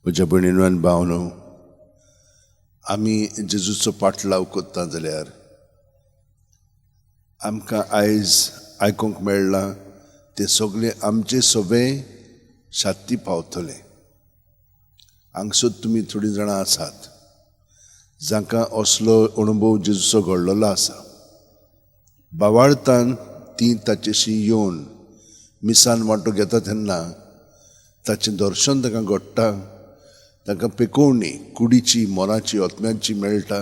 म्हज्या भयणीनो आनी भावनो, आमी जेजूचो पाटलाव कोत्ता जाल्यार आमकां आयज आयकूंक मेळ्ळां ते सगळे आमचे सवे शात्ती पावतले. हांगसर तुमी थोडीं जाणां आसात जांकां असलो अणभव जेजूचो घडलेलो आसा. बावाळतान ती ताचेशी येवन मिसान वांटो घेता तेन्ना ताचें दर्शन तांकां घडटा, तांकां पेकोवणी कुडीची मोराची ओतम्यांची मेळटा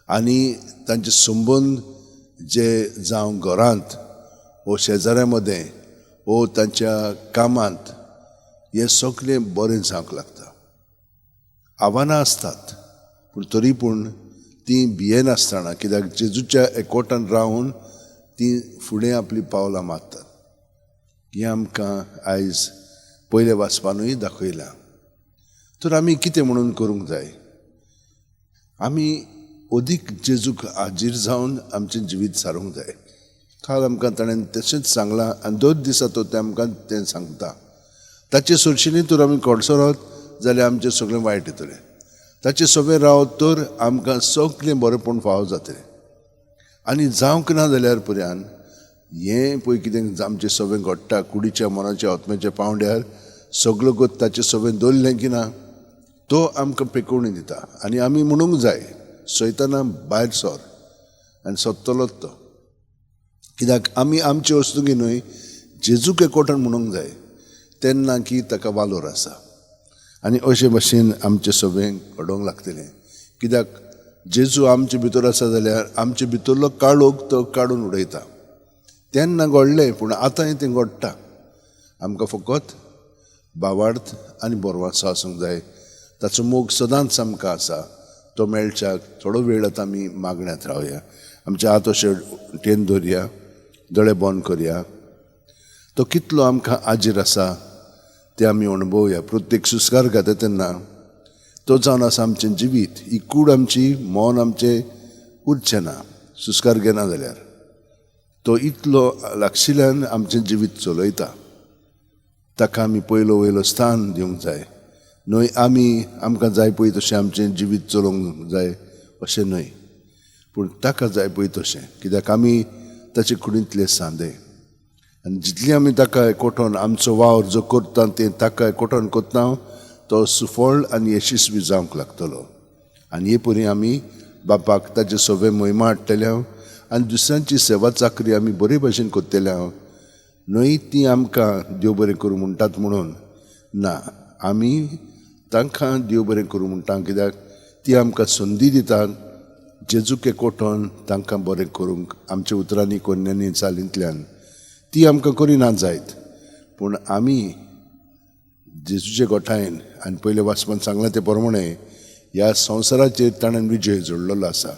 आनी तांचे संबंद जे जावं घरांत वो शेजाऱ्या मदें वो तांच्या कामांत हे सगळें बरें जावंक लागता. आव्हानां असतात पूण तरी पूण ती भियेनासतना, कित्याक जेजूच्या एकवटान रावन ती फुडें आपली पावलां मारतात. हें आमकां आयज पयले वाचपानूय दाखयलां. तर आमी कितें म्हणून करूंक जाय? आमी अदीक जेजूक हाजीर जावन आमचें जिवीत सारूंक जाय. काल आमकां ताणें तशेंच सांगलां आनी दर दिसा तो तें आमकां तें सांगता. ताचे सुरक्षेनी तर आमी कडसर रावत जाल्यार आमचें सगळें वायट येतलें. ताचे सवे रावत तर आमकां सगळें बरेंपण फावो जातलें. आनी जावंक ना जाल्यार पर्यान हें पळय कितें आमचें सवें घडटा कुडीच्या मोराच्या ओतम्याच्या पावंड्यार सगळो गत ताचें सवें दवरलें की ना तो आमकां पेकोवणी दिता. आनी आमी म्हणूंक जाय सैताना भायर सर आनी सोदतलोच तो. कित्याक आमी आमचे वस्तूंकी न्हय जेजूक एकवटान म्हणूंक जाय तेन्ना की ताका वालोर आसा. आनी अशे भाशेन आमचें सगळें घडोवंक लागतलें. कित्याक जेजू आमचे भितर आसा जाल्यार आमचे भितरलो काळोख तो काडून उडयता. तेन्ना घडलें पूण आतांय तें घडटा. आमकां फकत बावार्थ आनी बोरवांसो आसूंक जाय. ताचो मोग सदांच आमकां आसा. तो मेळच्याक थोडो वेळ आतां आमी मागण्यांत रावया. आमचे हात अशे ठेन दवरया, दोळे बंद करया. तो कितलो आमकां आजीर आसा तें आमी अणभवया. प्रत्येक सुस्कार घेता तेन्ना तो जावन आसा आमचें जिवीत. ही कूड आमची मन आमचें उरचें ना सुस्कार घेना जाल्यार. तो इतलो लागशिल्ल्यान आमचें जिवीत चलयता. ताका आमी पयलो वयलो स्थान दिवंक जाय. न्हय आमकां जाय पळय तशें आमचें जिवीत चलोवंक जाय अशें न्हय, पूण ताका जाय पळय तशें. कित्याक आमी ताचे कुडींतले सांदे आनी जितली आमी ताका एकवटोन आमचो वावर जो करता तें ताका एकवटोन कोत्ता तो सुफळ आनी यशस्वी जावंक लागतलो. आनी हे परी आमी बापाक ताचे सवे महिमा हाडटल्या आनी दुसऱ्यांची सेवा चाकरी आमी बरे भाशेन कोत्तल्या. न्हय ती आमकां देव बरें करूं म्हणटात म्हणून ना, आमी तांकां देव बरें करूं म्हणटा. कित्याक ती आमकां संदी दितात जेजूक एकवटोन तांकां बरें करूंक. आमच्या उतरांनी कोन्यांनी चालींतल्यान ती आमकां करिना जायत, पूण आमी जेजूचे गोठायन आनी पयले वाचपान सांगलां ते प्रमाणे ह्या संवसाराचेर ताणें विजय जोडलेलो आसा.